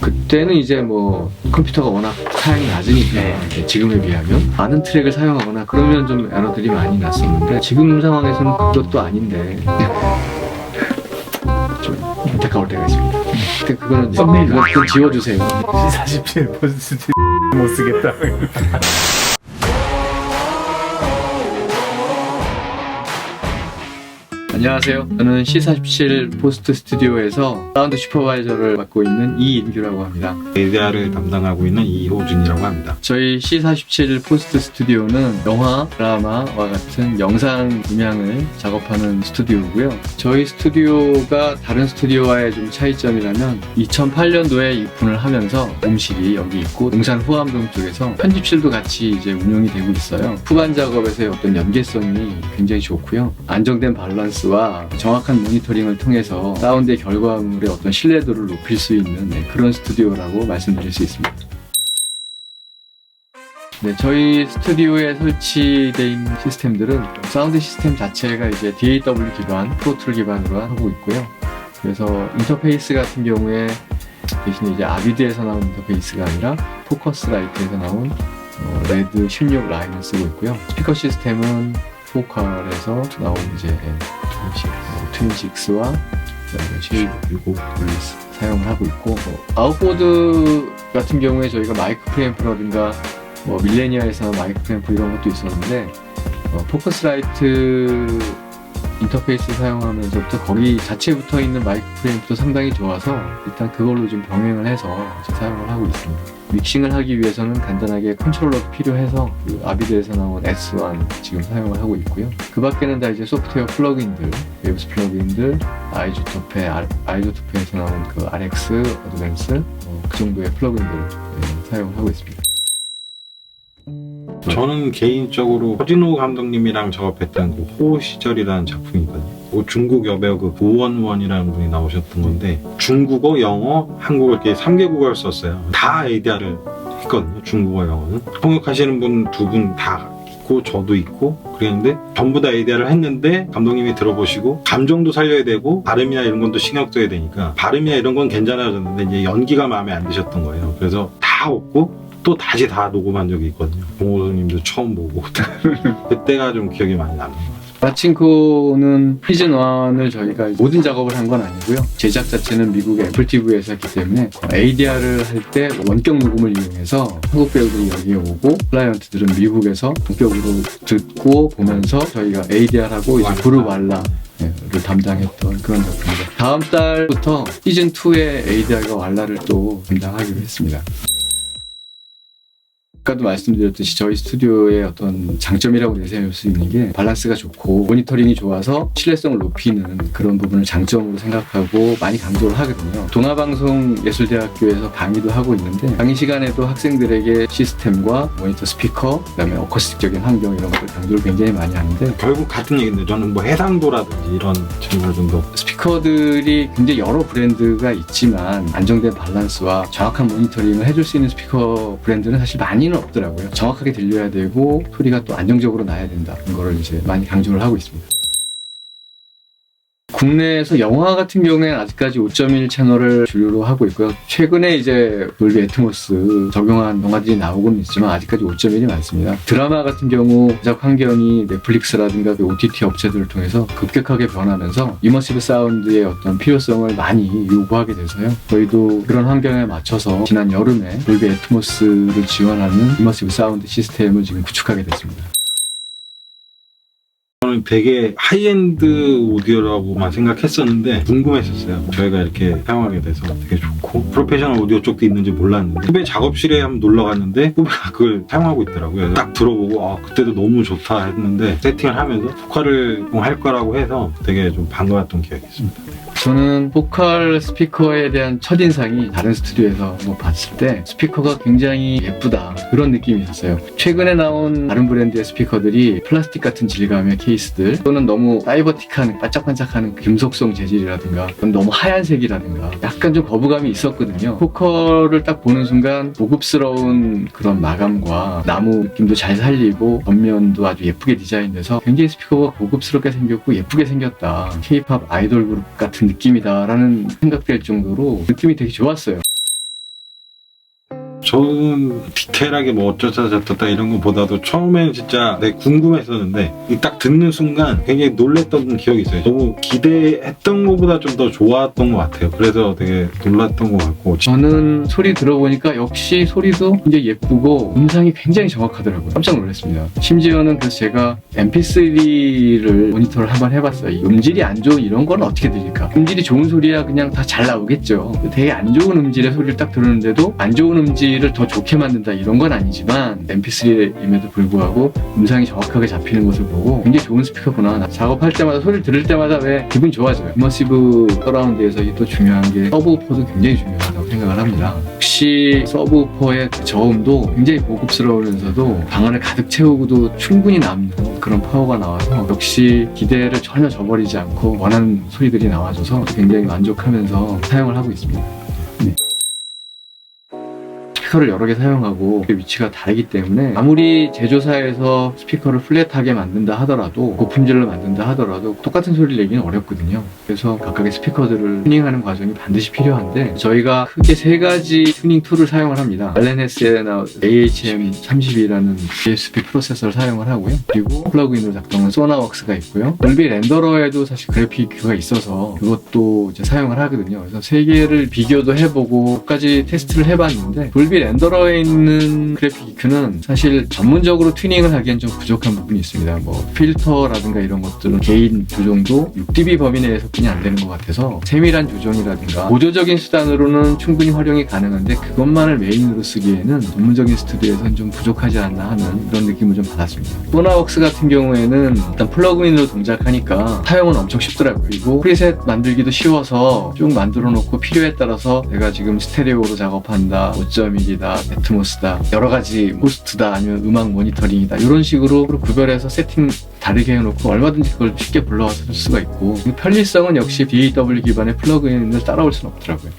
그때는 이제 뭐 컴퓨터가 워낙 사양이 낮으니까 지금에 비하면 많은 트랙을 사용하거나 그러면 좀 에러들이 많이 났었는데 지금 상황에서는 그것도 아닌데 좀 안타까울 때가 있습니다. 근데 그거는 그건 지워주세요. C47 포스트 못 쓰겠다. 안녕하세요. 저는 C47 포스트 스튜디오에서 사운드 슈퍼바이저를 맡고 있는 이인규라고 합니다. ADR을 담당하고 있는 이호준이라고 합니다. 저희 C47 포스트 스튜디오는 영화, 드라마와 같은 영상 음향을 작업하는 스튜디오고요. 저희 스튜디오가 다른 스튜디오와의 좀 차이점이라면 2008년도에 오픈을 하면서 음실이 여기 있고 용산 후암동 쪽에서 편집실도 같이 이제 운영이 되고 있어요. 후반 작업에서의 어떤 연계성이 굉장히 좋고요. 안정된 밸런스와 정확한 모니터링을 통해서 사운드의 결과물의 어떤 신뢰도를 높일 수 있는 그런 스튜디오라고 말씀드릴 수 있습니다. 네, 저희 스튜디오에 설치되어 있는 시스템들은 사운드 시스템 자체가 이제 DAW 기반, 프로툴 기반으로 하고 있고요. 그래서 인터페이스 같은 경우에 대신에 이제 아비드에서 나온 인터페이스가 아니라 포커스라이트에서 나온 레드 16 라인을 쓰고 있고요. 스피커 시스템은 포컬에서 나온 이제 트윈식스와 쉐이브 그리고 블리스 사용을 하고 있고, 아웃보드 같은 경우에 저희가 마이크 프리앰프라든가 밀레니아에서 마이크 프리앰프 이런 것도 있었는데 포커스라이트 인터페이스 사용하면서부터 거기 자체에 붙어 있는 마이크 프리앰프도 상당히 좋아서 일단 그걸로 좀 병행을 해서 사용을 하고 있습니다. 믹싱을 하기 위해서는 간단하게 컨트롤러도 필요해서 그 아비드에서 나온 S1 지금 사용을 하고 있고요. 그 밖에는 다 이제 소프트웨어 플러그인들, 웨브스 플러그인들, 아이조토페에서 나온 그 RX 어드밴스 그 정도의 플러그인들을 사용을 하고 있습니다. 저는 개인적으로 허진호 감독님이랑 작업했던 그 호 시절이라는 작품이거든요. 중국 여배우 그 고원원이라는 분이 나오셨던 건데 중국어, 영어, 한국어 이렇게 3개국어를 썼어요. 다 ADR을 했거든요. 중국어, 영어는. 통역하시는 분 두 분 다 있고 저도 있고 그랬는데 전부 다 ADR을 했는데 감독님이 들어보시고 감정도 살려야 되고 발음이나 이런 건 또 신경 써야 되니까 발음이나 이런 건 괜찮아졌는데 이제 연기가 마음에 안 드셨던 거예요. 그래서 다 없고 또 다시 다 녹음한 적이 있거든요. 봉호선님도 처음 보고 그때가 좀 기억이 많이 남는 것 같아요. 마친코는 시즌 1을 저희가 모든 작업을 한 건 아니고요. 제작 자체는 미국의 애플 TV에서 했기 때문에 ADR을 할 때 원격 녹음을 이용해서 한국 배우들이 여기에 오고 클라이언트들은 미국에서 본격으로 듣고 보면서 저희가 ADR하고 이제 그룹 왈라를 담당했던 그런 작품입니다. 다음 달부터 시즌 2의 ADR과 왈라를 또 담당하기로 했습니다. 아까도 말씀드렸듯이 저희 스튜디오의 어떤 장점이라고 내세울 수 있는 게 밸런스가 좋고 모니터링이 좋아서 신뢰성을 높이는 그런 부분을 장점으로 생각하고 많이 강조를 하거든요. 동아방송예술대학교에서 강의도 하고 있는데 강의 시간에도 학생들에게 시스템과 모니터 스피커, 그다음에 어쿠스틱적인 환경 이런 것들 강조를 굉장히 많이 하는데 결국 같은 얘기인데 저는 뭐 해상도라든지 이런 정말 좀 더 스피커들이 굉장히 여러 브랜드가 있지만 안정된 밸런스와 정확한 모니터링을 해줄 수 있는 스피커 브랜드는 사실 많이는 없더라고요. 정확하게 들려야 되고 소리가 또 안정적으로 나야 된다. 그런 거를 이제 많이 강조를 하고 있습니다. 국내에서 영화 같은 경우에는 아직까지 5.1 채널을 주류로 하고 있고요. 최근에 이제 돌비 애트모스 적용한 영화들이 나오고는 있지만 아직까지 5.1이 많습니다. 드라마 같은 경우 제작 환경이 넷플릭스라든가 OTT 업체들을 통해서 급격하게 변하면서 이머시브 사운드의 어떤 필요성을 많이 요구하게 돼서요. 저희도 그런 환경에 맞춰서 지난 여름에 돌비 애트모스를 지원하는 이머시브 사운드 시스템을 지금 구축하게 됐습니다. 저는 되게 하이엔드 오디오라고만 생각했었는데 궁금했었어요. 저희가 이렇게 사용하게 돼서 되게 좋고 프로페셔널 오디오 쪽도 있는지 몰랐는데 후배 작업실에 한번 놀러 갔는데 후배가 그걸 사용하고 있더라고요. 딱 들어보고 그때도 너무 좋다 했는데 세팅을 하면서 보컬을 할 거라고 해서 되게 좀 반가웠던 기억이 있습니다. 저는 보컬 스피커에 대한 첫인상이 다른 스튜디오에서 봤을 때 스피커가 굉장히 예쁘다 그런 느낌이 있었어요. 최근에 나온 다른 브랜드의 스피커들이 플라스틱 같은 질감의 케이스들 또는 너무 사이버틱한 반짝반짝하는 금속성 재질이라든가 너무 하얀색이라든가 약간 좀 거부감이 있었거든요. 보컬을 딱 보는 순간 고급스러운 그런 마감과 나무 느낌도 잘 살리고 겉면도 아주 예쁘게 디자인돼서 굉장히 스피커가 고급스럽게 생겼고 예쁘게 생겼다. K-POP 아이돌 그룹 같은 느낌이다라는 생각될 정도로 느낌이 되게 좋았어요. 저는 디테일하게 뭐 어쩌다 저쩌다 이런 거보다도 처음에는 진짜 되게 궁금했었는데 딱 듣는 순간 굉장히 놀랬던 기억이 있어요. 너무 기대했던 것보다 좀 더 좋았던 것 같아요. 그래서 되게 놀랐던 것 같고. 저는 소리 들어보니까 역시 소리도 굉장히 예쁘고 음상이 굉장히 정확하더라고요. 깜짝 놀랐습니다. 심지어는 그래서 제가 MP3를 모니터를 한번 해봤어요. 이 음질이 안 좋은 이런 건 어떻게 들릴까? 음질이 좋은 소리야 그냥 다 잘 나오겠죠. 되게 안 좋은 음질의 소리를 딱 들었는데도 안 좋은 음질을 더 좋게 만든다 이런 건 아니지만 MP3임에도 불구하고 음상이 정확하게 잡히는 것을 보고 굉장히 좋은 스피커구나. 작업할 때마다 소리를 들을 때마다 왜 기분이 좋아져요. 이머시브 서라운드에서 또 중요한 게 서브우퍼도 굉장히 중요하다고 생각을 합니다. 역시 서브우퍼의 그 저음도 굉장히 고급스러우면서도 방 안을 가득 채우고도 충분히 남는 그런 파워가 나와서 역시 기대를 전혀 저버리지 않고 원하는 소리들이 나와줘서 굉장히 만족하면서 사용을 하고 있습니다. 네. 스피커를 여러 개 사용하고 위치가 다르기 때문에 아무리 제조사에서 스피커를 플랫하게 만든다 하더라도 고품질로 만든다 하더라도 똑같은 소리를 내기는 어렵거든요. 그래서 각각의 스피커들을 튜닝하는 과정이 반드시 필요한데 저희가 크게 세 가지 튜닝 툴을 사용을 합니다. 알렌헤스에 나온 AHM32라는 DSP 프로세서를 사용을 하고요. 그리고 플러그인으로 작동하는 소나웍스가 있고요. 돌비 렌더러에도 사실 그래픽 큐가 있어서 그것도 이제 사용을 하거든요. 그래서 세 개를 비교도 해보고 몇 가지 테스트를 해봤는데 돌비 렌더러에 있는 그래픽 EQ는 사실 전문적으로 튜닝을 하기엔 좀 부족한 부분이 있습니다. 뭐 필터라든가 이런 것들은 개인 조정도 6dB 범위 내에서 그냥 안 되는 것 같아서 세밀한 조정이라든가 보조적인 수단으로는 충분히 활용이 가능한데 그것만을 메인으로 쓰기에는 전문적인 스튜디오에서는 좀 부족하지 않나 하는 그런 느낌을 좀 받았습니다. 소나웍스 같은 경우에는 일단 플러그인으로 동작하니까 사용은 엄청 쉽더라고요. 그리고 프리셋 만들기도 쉬워서 쭉 만들어 놓고 필요에 따라서 내가 지금 스테레오로 작업한다, 5.1이다, 애트모스다, 여러 가지 호스트다, 아니면 음악 모니터링이다 이런 식으로 구별해서 세팅 다르게 해놓고 얼마든지 그걸 쉽게 불러와서 쓸 수가 있고 편리성은 역시 DAW 기반의 플러그인을 따라올 수는 없더라고요.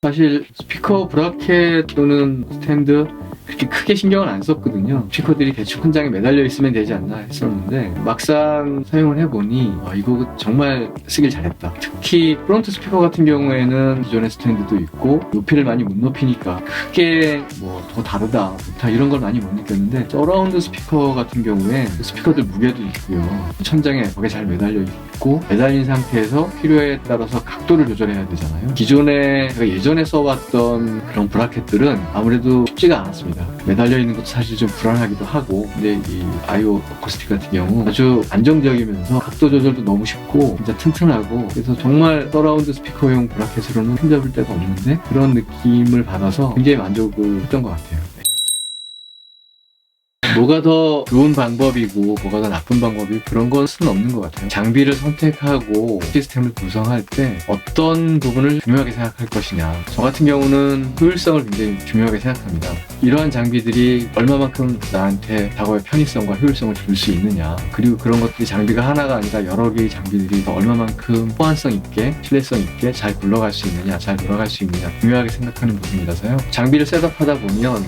사실 스피커 브라켓 또는 스탠드 그렇게 크게 신경을 안 썼거든요. 스피커들이 대충 한 장에 매달려 있으면 되지 않나 했었는데 막상 사용을 해보니 이거 정말 쓰길 잘했다. 특히 프론트 스피커 같은 경우에는 기존의 스탠드도 있고 높이를 많이 못 높이니까 크게 뭐 더 다르다 좋다 이런 걸 많이 못 느꼈는데 서라운드 스피커 같은 경우에 스피커들 무게도 있고요. 천장에 거기에 잘 매달려 있고 매달린 상태에서 필요에 따라서 각도를 조절해야 되잖아요. 기존에 제가 예전에 써봤던 그런 브라켓들은 아무래도 쉽지가 않았습니다. 매달려 있는 것도 사실 좀 불안하기도 하고 근데 이 아이오 어쿠스틱 같은 경우 아주 안정적이면서 각도 조절도 너무 쉽고 진짜 튼튼하고 그래서 정말 서라운드 스피커용 브라켓으로는 흠잡을 데가 없는데 그런 느낌을 받아서 굉장히 만족을 했던 것 같아요. 뭐가 더 좋은 방법이고 뭐가 더 나쁜 방법이고 그런 것은 없는 것 같아요. 장비를 선택하고 시스템을 구성할 때 어떤 부분을 중요하게 생각할 것이냐. 저 같은 경우는 효율성을 굉장히 중요하게 생각합니다. 이러한 장비들이 얼마만큼 나한테 작업의 편의성과 효율성을 줄 수 있느냐. 그리고 그런 것들이 장비가 하나가 아니라 여러 개의 장비들이 얼마만큼 호환성 있게 신뢰성 있게 잘 굴러갈 수 있느냐 잘 돌아갈 수 있느냐 중요하게 생각하는 부분이라서요. 장비를 셋업하다 보면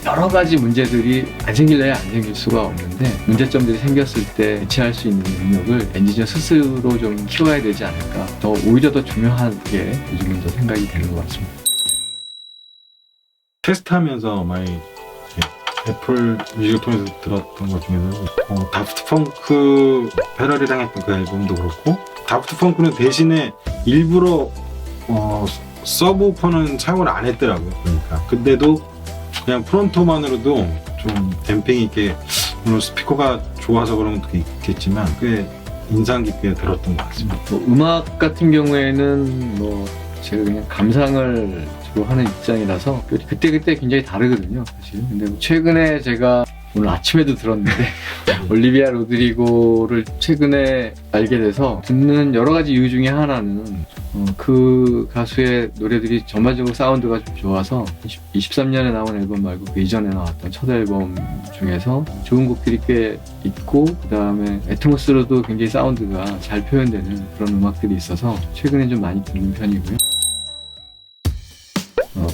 여러 가지 문제들이 안 생길래야 안 생길 수가 없는데 문제점들이 생겼을 때 대체할 수 있는 능력을 엔지니어 스스로 좀 키워야 되지 않을까. 더 오히려 더 중요하게 요즘은 더 생각이 되는 것 같습니다. 테스트하면서 많이 애플 뮤직을 통해서 들었던 것 중에서는 다프트 펑크 패러디랑 했던 그 앨범도 그렇고 다프트 펑크는 대신에 일부러 서브우퍼는 사용을 안 했더라고요. 그러니까 근데도 그냥 프론토만으로도 좀 댐핑이 있게 물론 스피커가 좋아서 그런 것도 있겠지만 꽤 인상 깊게 들었던 것 같습니다. 음악 같은 경우에는 제가 그냥 감상을 주로 하는 입장이라서 그때그때 굉장히 다르거든요 사실. 근데 최근에 제가 오늘 아침에도 들었는데 올리비아 로드리고를 최근에 알게 돼서 듣는 여러 가지 이유 중에 하나는 그 가수의 노래들이 전반적으로 사운드가 좀 좋아서 23년에 나온 앨범 말고 그 이전에 나왔던 첫 앨범 중에서 좋은 곡들이 꽤 있고 그 다음에 애트모스로도 굉장히 사운드가 잘 표현되는 그런 음악들이 있어서 최근에 좀 많이 듣는 편이고요.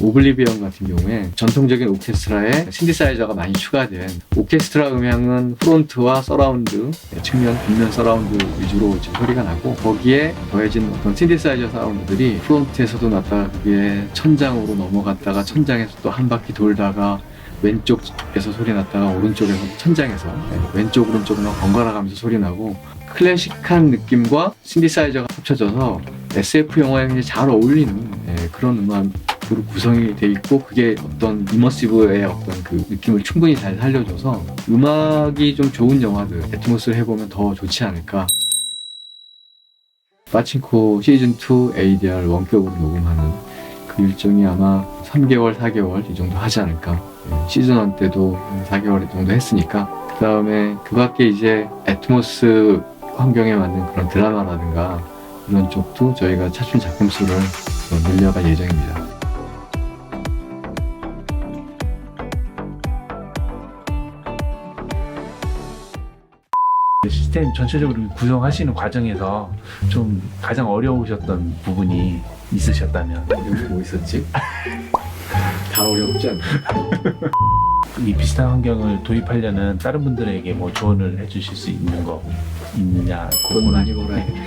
오블리비언 같은 경우에 전통적인 오케스트라에 신디사이저가 많이 추가된 오케스트라 음향은 프론트와 서라운드 측면, 뒷면 서라운드 위주로 지금 소리가 나고 거기에 더해진 어떤 신디사이저 사운드들이 프론트에서도 났다가 그게 천장으로 넘어갔다가 천장에서 또 한 바퀴 돌다가 왼쪽에서 소리 났다가 오른쪽에서 천장에서 왼쪽 오른쪽으로 번갈아 가면서 소리 나고 클래식한 느낌과 신디사이저가 합쳐져서 SF 영화에 굉장히 잘 어울리는 그런 음악으로 구성이 돼 있고 그게 어떤 이머시브의 어떤 그 느낌을 충분히 잘 살려줘서 음악이 좀 좋은 영화들 애트모스를 해보면 더 좋지 않을까. 빠친코 시즌2 ADR 원격으로 녹음하는 그 일정이 아마 3개월, 4개월 이 정도 하지 않을까. 시즌1 때도 한 4개월 정도 했으니까 그 다음에 그 밖에 이제 애트모스 환경에 맞는 그런 드라마라든가 이런 쪽도 저희가 차출 작품 수를 늘려갈 예정입니다. 시스템 전체적으로 구성하시는 과정에서 좀 가장 어려우셨던 부분이 있으셨다면 어려운 뭐 있었지? 다 어렵지 않나? 이 비슷한 환경을 도입하려는 다른 분들에게 뭐 조언을 해주실 수 있는 거 있느냐 돈 많이 벌어야 돼.